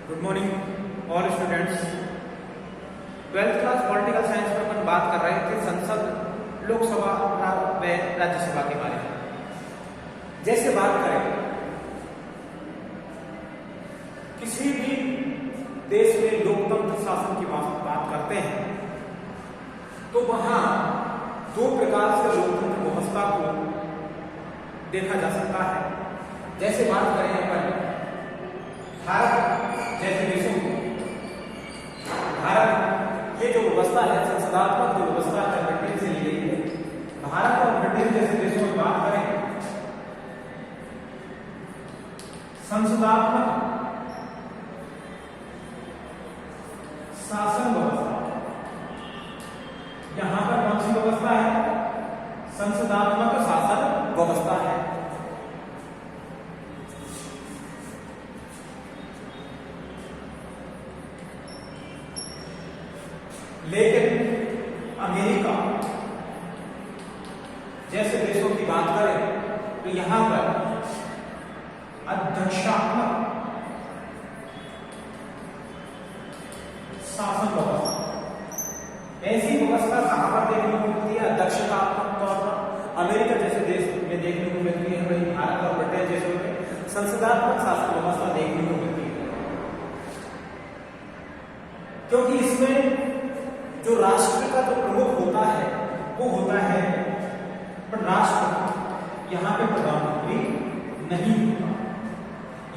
Good morning all students. 12th class political science में अपन बात कर रहे थे संसद, लोकसभा व राज्यसभा के बारे में। जैसे बात करें किसी भी देश में लोकतंत्र शासन की बात करते हैं तो वहां दो प्रकार से लोकतंत्र व्यवस्था को देखा जा सकता है। जैसे बात करें अपन भारत जैसे देशों को, भारत ये जो व्यवस्था है, संसदात्मक जो व्यवस्था है ब्रिटेन से ली गई है। भारत और ब्रिटेन जैसे देशों में बात करें संसदात्मक शासन व्यवस्था, यहां पर कौन सी व्यवस्था है? संसदात्मक शासन व्यवस्था है। लेकिन अमेरिका जैसे देशों की बात करें तो यहां पर अध्यक्षात्मक शासन व्यवस्था, ऐसी व्यवस्था कहां पर देखने को मिलती है? अध्यक्षतात्मक तौर पर अमेरिका जैसे देश में देखने को मिलती है। वही भारत और ब्रिटेन जैसे में संसदात्मक शासन व्यवस्था देखने को मिलती है, क्योंकि इसमें जो राष्ट्र का जो प्रमुख होता है वो होता है राष्ट्रपति, यहां पे प्रधानमंत्री नहीं होता।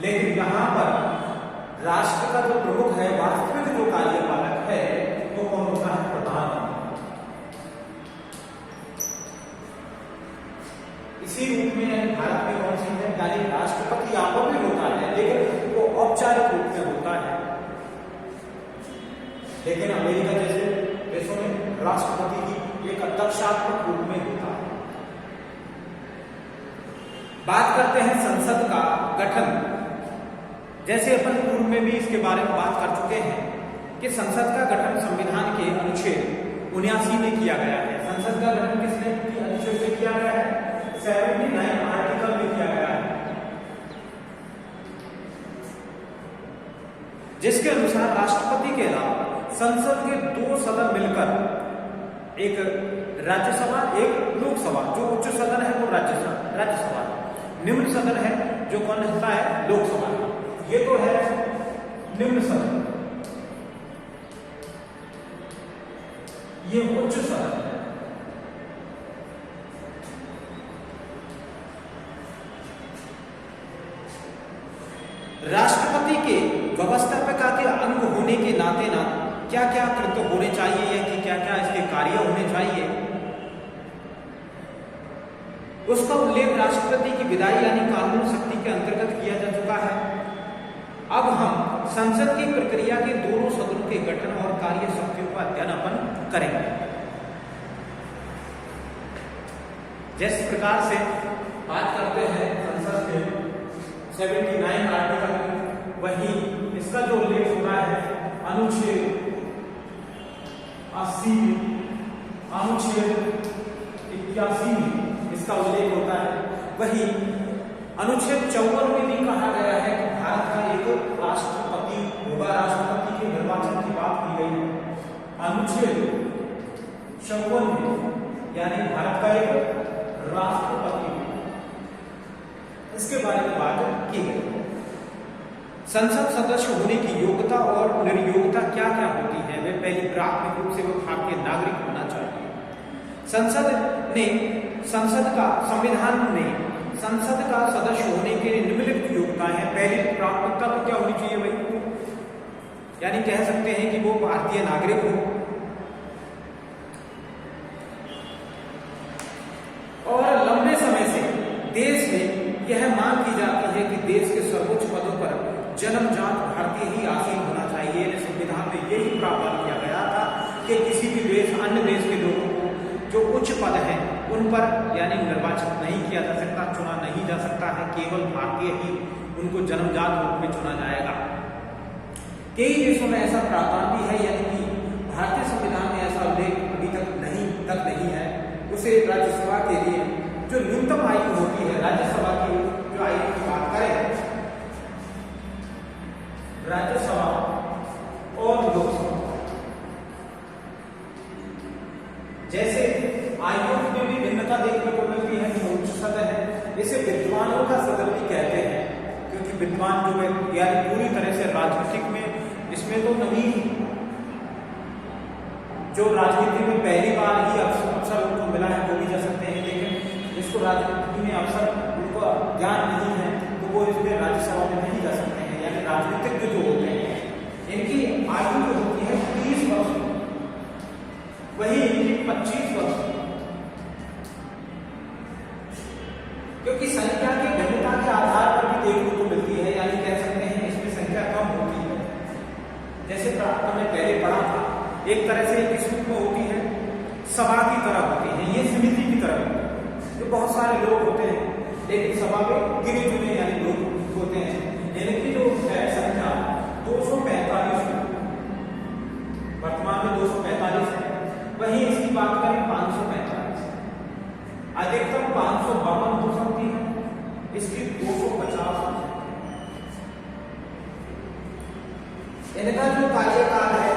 लेकिन यहां पर राष्ट्र का जो प्रमुख है, वास्तविक जो कार्यपालक है वो कौन होता है? प्रधानमंत्री। इसी रूप में भारत में कौन सी है? यानी राष्ट्रपति यहां पर भी होता है लेकिन वो औपचारिक रूप में होता है। लेकिन अमेरिका जैसे देशों में राष्ट्रपति की एक अध्यक्षात्मक रूप में होता है। बात करते हैं संसद का गठन। जैसे अपन पूर्व में भी इसके बारे में बात कर चुके हैं कि संसद का गठन संविधान के अनुच्छेद 79 में किया गया है। संसद का गठन किसने अनुच्छेद में किया गया है? 79 आर्टिकल में किया गया है, जिसके अनुसार राष्ट्रपति के अलावा संसद के दो सदन मिलकर एक राज्यसभा एक लोकसभा, जो उच्च सदन है वो राज्यसभा, निम्न सदन है जो कौन होता है? लोकसभा। ये तो है निम्न सदन, ये उच्च सदन है। राष्ट्रपति के व्यवस्थापिका के अंग होने के नाते ना क्या क्या कृत्य होने चाहिए या कि क्या क्या इसके कार्य होने चाहिए, उसका उल्लेख राष्ट्रपति की विधायी यानी कानून शक्ति के अंतर्गत किया जा चुका है। अब हम संसद की प्रक्रिया के दोनों सदनों के गठन और कार्य शक्तियों का अध्ययन अपन करेंगे। जिस प्रकार से बात करते हैं संसद के 79 आर्टिकल, वही इसका जो उल्लेख होता है अनुच्छेद 80 अनुच्छेद 81 में इसका उल्लेख होता है। वही अनुच्छेद 54 में भी कहा गया है कि भारत का एक राष्ट्रपति होगा। राष्ट्रपति के निर्वाचन की बात की गई है अनुच्छेद 54 में, यानी भारत का एक राष्ट्रपति, इसके बारे में बात की गई। संसद सदस्य होने की योग्यता और निर्योग्यता क्या क्या होती है? वे पहली प्राथमिक रूप से वो भारतीय नागरिक होना चाहिए। संविधान में संसद का सदस्य होने के लिए निम्नलिखित योग्यता है। पहली प्राथमिकता तो क्या होनी चाहिए भाई? यानी कह सकते हैं कि वो भारतीय नागरिक हो और लंबे समय से देश में यह मांग की जाती है कि देश के सर्वोच्च पदों पर जन्मजात भारतीय ही आसीन होना चाहिए। संविधान में यही प्रावधान किया गया था कि किसी भी देश अन्य देश के लोगों को जो उच्च पद हैं उन पर यानी निर्वाचित नहीं किया जा सकता, चुना नहीं जा सकता है। केवल भारतीय ही उनको जन्मजात रूप में चुना जाएगा। कई देशों में ऐसा प्रावधान भी है, यानी कि भारतीय संविधान में ऐसा उल्लेख अभी तक नहीं है। उसे राज्यसभा के लिए जो न्यूनतम आयु होती है, राज्यसभा की जो आयु की बात करें, राज्यसभा इसे विद्वानों का सदन भी कहते हैं, क्योंकि विद्वान जो है यानी पूरी तरह से राजनीतिक में इसमें तो नहीं, जो राजनीति में पहली बार ही अवसर उनको मिला है वो भी जा सकते हैं, लेकिन जिसको राजनीति में अवसर उनको ज्ञान नहीं है तो वो इसमें राज्यसभा में नहीं जा सकते हैं। यानी राजनीतिज्ञ जो होते हैं इनकी आयु जो होती है 30 वर्ष, वही इनकी 25 वर्ष, क्योंकि संख्या की भिन्नता के आधार पर भी देखने को मिलती है, यानी कह सकते हैं इसमें संख्या कम होती है। जैसे हमने पहले पढ़ा था, एक तरह से किस रूप में होती है, सभा की तरह होती है, ये समिति की तरह होती है, जो बहुत सारे लोग होते हैं लेकिन सभा में गिने चुने यानी लोग होते हैं। इनकी जो है संख्या 245, वर्तमान में 245 है, वहीं इसकी बात करें 545, अधिकतम 552 हो सकती है, इसकी 250 है। इनका जो कार्यकाल है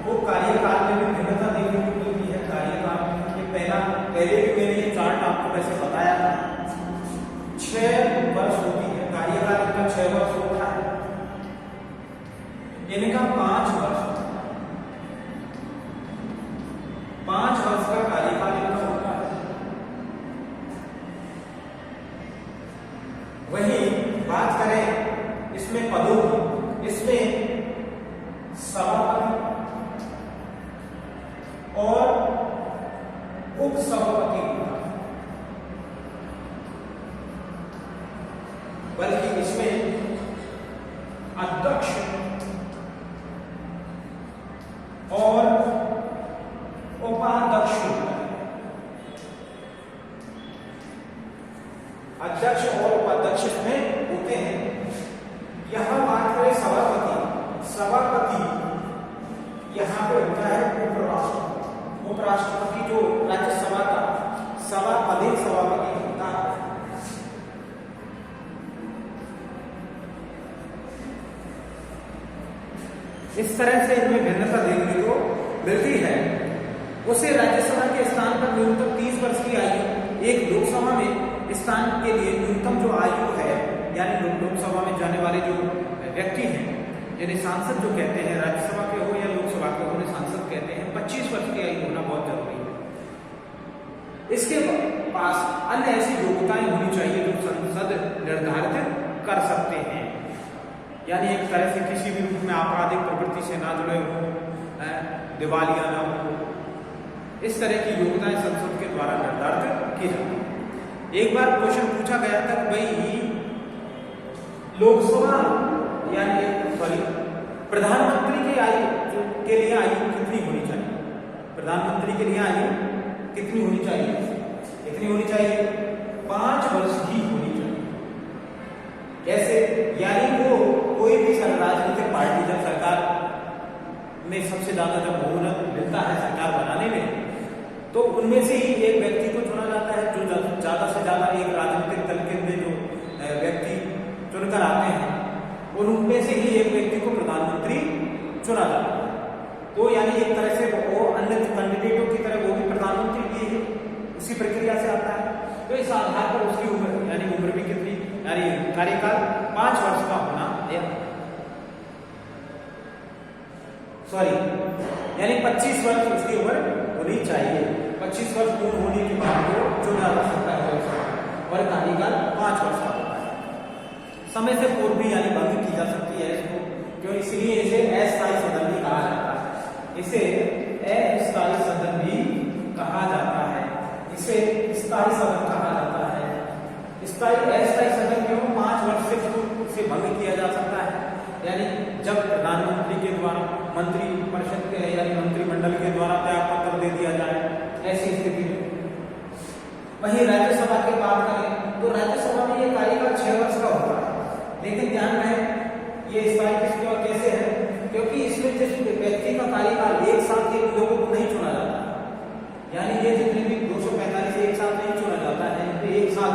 वो कार्यकाल में भी भिन्नता देखने को मिलती है। कार्यकाल में पहले भी मैंने ये चार्ट आपको वैसे बताया था, 6 वर्ष होती है कार्यकाल, इनका 6 वर्ष होता है, इनका 5 वर्ष का कार्यकाल इनका होता है। वहीं बात करें इसमें पदों की, इसमें सभापति और उपसभापति होता है, बल्कि इसमें अध्यक्ष और उपाध्यक्ष होता है। अध्यक्ष और उपाध्यक्ष में होते हैं। यहां बात करें सभापति यहां पे होता है उपराष्ट्रपति। उपराष्ट्रपति जो राज्यसभा का सभापति होता है। इस तरह से इनमें भिन्नता देखने को मिलती है। उसे राज्यसभा के स्थान पर न्यूनतम 30 वर्ष की आयु, एक लोकसभा में स्थान के लिए न्यूनतम जो आयु है, यानी लोकसभा में जाने वाले जो व्यक्ति हैं, यानी सांसद जो कहते हैं, राज्यसभा के हो या लोकसभा के हो, उन्हें सांसद कहते हैं, 25 वर्ष की आयु होना बहुत जरूरी है। इसके पास अन्य ऐसी योग्यताएं होनी चाहिए जो संसद निर्धारित कर सकते हैं, यानी एक तरह से किसी भी रूप में आपराधिक प्रवृत्ति से ना जुड़े हो, दिवालिया ना हो, इस तरह की योग्यताएं संसद के द्वारा निर्धारित की जाती है। एक बार क्वेश्चन पूछा गया था कि भाई लोकसभा यानी प्रधानमंत्री की आयु के लिए आयु कितनी होनी चाहिए? प्रधानमंत्री के लिए आयु कितनी होनी चाहिए? कितनी होनी चाहिए? 5 वर्ष की होनी चाहिए। कैसे? यानी वो कोई भी राजनीतिक पार्टी जब सरकार में सबसे ज्यादा जब बहुमत मिलता है सरकार बनाने में, तो उनमें से ही एक व्यक्ति को चुना जाता है, जो ज्यादा से ज्यादा एक राजनीतिक दल के में जो व्यक्ति चुनकर आते हैं, उनमें से ही एक व्यक्ति को प्रधानमंत्री चुना जाता है। तो यानी एक तरह से वो अन्य कैंडिडेटों की तरह वो भी प्रधानमंत्री भी उसी प्रक्रिया से आता है। तो इस आधार पर उसकी उम्र यानी उम्र भी कितनी, यानी कार्यकाल 5 वर्ष का होना, यानी 25 वर्ष उसकी उम्र होनी चाहिए। 25 वर्ष पूर्ण होने के बाद वो चुना जा सकता है और कार्यकाल 5 वर्ष का होता है। समय से पूर्व भी यानी भंग की जा सकती है इसको, क्यों? इसलिए इसे अस्थायी सदन भी कहा जाता है। इसे अस्थायी सदन भी कहा जाता है। इसे स्थायी सदन कहा जाता है। अस्थायी सदन क्यों? 5 वर्ष से पूर्व से भंग किया जा सकता है, यानी जब प्रधानमंत्री के द्वारा मंत्री परिषद के यानी मंत्रिमंडल के द्वारा त्याग पत्र दे दिया जाए, ऐसी स्थिति में। वहीं राज्यसभा की बात करें तो राज्यसभा में ये कार्यकाल 6 वर्ष का होता है, लेकिन ध्यान रहे ये स्थायी किसको कैसे है, क्योंकि इसमें जिस व्यक्ति का कार्यकाल एक साथ के लोगों को नहीं चुना जाता, यानी ये जितने भी 245 एक साथ नहीं चुना जाता है, एक साथ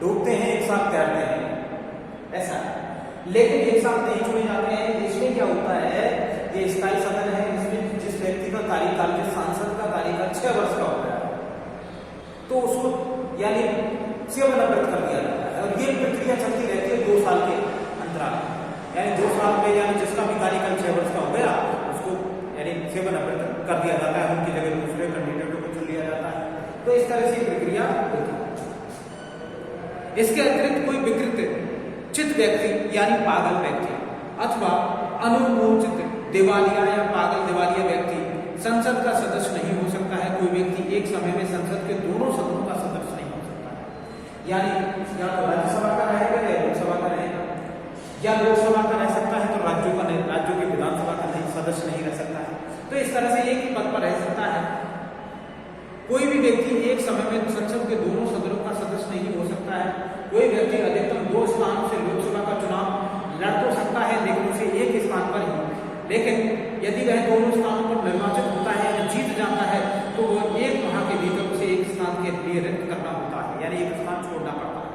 डूबते हैं, एक साथ तैरते हैं, ऐसा। लेकिन एक साथ नहीं चुने जाते हैं। इसमें क्या होता है, ये स्थायी सदन है, इसमें जिस व्यक्ति का कार्यकाल, जिस सांसद का कार्यकाल 6 वर्ष का होता है, तो उसको यानी 97 साल में यानी जिसका भी कार्यकाल 6 वर्ष का हो गया उसको यानी सेवानिवृत्त कर दिया जाता है, उनकी जगह दूसरे कैंडिडेटों को चुन लिया जाता है। तो इस तरह से प्रक्रिया होती है। इसके अतिरिक्त कोई विकृत चित्त व्यक्ति यानी पागल व्यक्ति अथवा अनुमोचित दिवालिया या पागल दिवालिया व्यक्ति संसद का सदस्य नहीं हो सकता है। कोई व्यक्ति एक समय में संसद के दोनों सदनों का सदस्य नहीं हो सकता है, यानी या तो राज्यसभा का रहेगा या लोकसभा का रहेगा, या लोकसभा का रह सकता है तो राज्यों की विधानसभा का नहीं सदस्य नहीं रह सकता है। तो इस तरह से एक ही पद पर रह सकता है। कोई भी व्यक्ति एक समय में संसद के दोनों सदनों का सदस्य नहीं हो सकता है। कोई व्यक्ति अधिकतम 2 स्थानों से लोकसभा का चुनाव लड़ तो सकता है, लेकिन उसे एक स्थान पर ही, लेकिन यदि वह दोनों स्थानों पर निर्वाचित होता है या जीत जाता है तो वो 1 माह के भीतर उसे एक स्थान के लिए रिक्त करना होता है, यानी एक स्थान छोड़ना पड़ता है।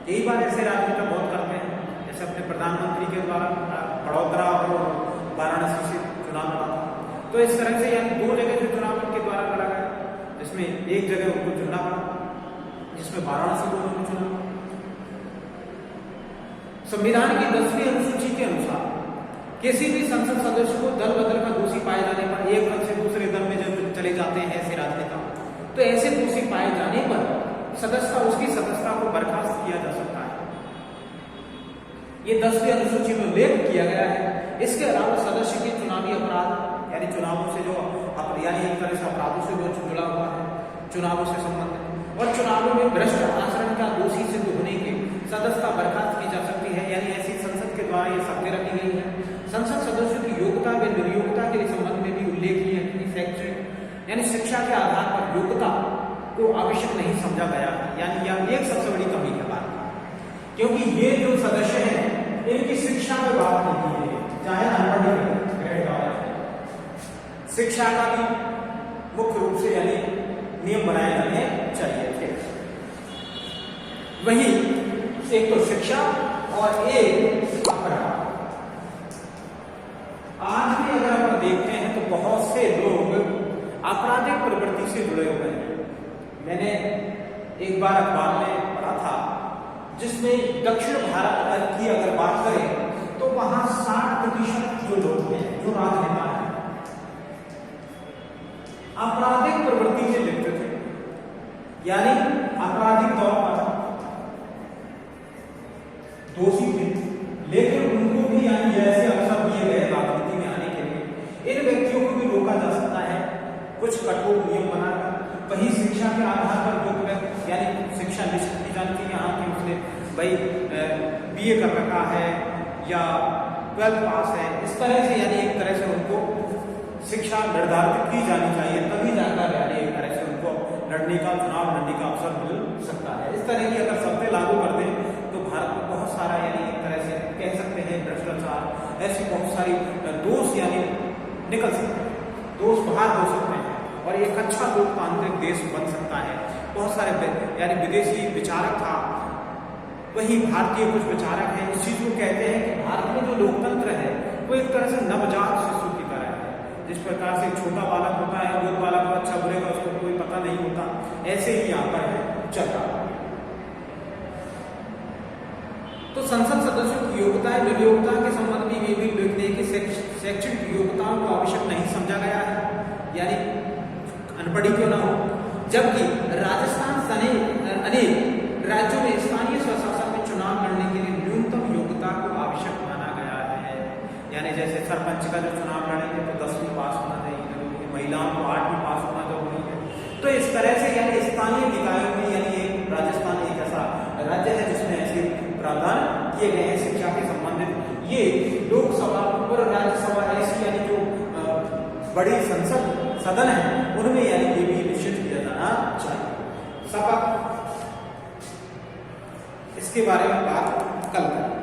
यही बात ऐसे राजनेता बहुत करते हैं, जैसे अपने प्रधानमंत्री के द्वारा बड़ौदा और वाराणसी से चुनाव लड़ा था। तो इस तरह से यानी 2 जगह से चुनाव उनके द्वारा लड़ा गया, जिसमें एक जगह उनको चुनना पड़ा, जिसमें वाराणसी को उन्होंने चुना। संविधान की 10वीं अनुसूची के अनुसार किसी भी संसद सदस्य को दल बदल का दोषी पाए जाने पर एक दल से दूसरे दल में जब चले जाते हैं ऐसे राजनेता, तो ऐसे दोषी पाए जाने पर उसकी सदस्यता को बर्खास्त किया जा सकता है। ये 10वीं अनुसूची में उल्लेख किया गया है। इसके अलावा सदस्य के चुनावी अपराध यानी चुनावों से जो यानी एक तरह से अपराधों से जो जुड़ा हुआ है, चुनावों से संबंधित, और चुनावों में भ्रष्ट आचरण का दोषी सिद्ध होने की सदस्यता बर्खास्त की जा सकती है। यानी ऐसी संसद के द्वारा ये शर्तें रखी गई है। संसद सदस्यों की योग्यता व निर्योग्यता के संबंध में भी उल्लेखनीय है कि शैक्षणिक यानी शिक्षा के आधार पर योग्यता को आवश्यक नहीं समझा गया है। यानी यह एक सबसे बड़ी कमी है बात, क्योंकि ये जो सदस्य हैं इनकी शिक्षा में बात नहीं है, चाहे अनपढ़ शिक्षा का भी मुख्य रूप से यानी नियम बनाए जाने चाहिए थे। वही एक तो शिक्षा और एक अपराध। आज भी अगर हम देखते हैं तो बहुत से लोग आपराधिक प्रवृत्ति से जुड़े हुए हैं। मैंने एक बार अखबार में पढ़ा था जिसमें दक्षिण भारत की अगर बात करें तो वहां 60% जो लोग हैं, जो राजनेता हैं, आपराधिक प्रवृत्ति से लिप्त थे, यानी आपराधिक तौर पर दोषी थे, लेकिन उनको भी यानी जैसे अवसर दिए गए राजनीति में आने के लिए इन व्यक्तियों को भी रोका जा सकता है कुछ कठोर नियम बनाकर। वही शिक्षा के आधार पर जो यानी शिक्षा निश्चित की जाती है यहाँ की, उसने भाई BA कर रखा है या 12th पास है, इस तरह से यानी एक तरह से उनको शिक्षा निर्धारित की जानी चाहिए, तभी जाकर यानी एक तरह से उनको लड़ने का चुनाव लड़ने का अवसर मिल सकता है। इस तरह की अगर शर्तें लागू कर दें तो भारत में बहुत सारा यानी एक तरह से कह सकते हैं भ्रष्टाचार, ऐसी बहुत सारी दोष यानी निकल सकते हैं, दोष बाहर हो सकते हैं और एक अच्छा लोकतांत्रिक देश बन सकता है। बहुत सारे यानी विदेशी विचारक था, वही भारतीय कुछ विचारक हैं इस चीज को कहते हैं कि भारत में जो लोकतंत्र है वो एक तरह से नवजात शिशु की तरह है। जिस प्रकार से छोटा बालक होता है, वो बालक को अच्छा बुरे का उसको कोई पता नहीं होता, ऐसे ही यहाँ पर है चल रहा है। तो संसद सदस्यों की योग्यता निर्योग्यता के संबंध में ये भी लिखते हैं कि शैक्षणिक योग्यताओं को आवश्यक नहीं समझा गया है, यानी अनपढ़ी क्यों ना हो। जबकि राजस्थान सहित अनेक राज्यों में स्थानीय स्वशासन में चुनाव लड़ने के लिए न्यूनतम योग्यता को आवश्यक माना गया है। यानी जैसे सरपंच का जो चुनाव लड़ेंगे तो 10वीं पास होना चाहिए, महिलाओं को 8वीं पास होना जरूरी है। तो इस तरह से यानी स्थानीय निकायों में यानी एक राजस्थान एक ऐसा राज्य है जिसमें ऐसे प्रावधान किए गए हैं शिक्षा के संबंधित। ये लोकसभा और राज्यसभा ऐसी यानी जो बड़ी संसद सदन है उनमें यानी ये भी निश्चित किया जाना चाहिए। सपा इसके बारे में बात कल करें।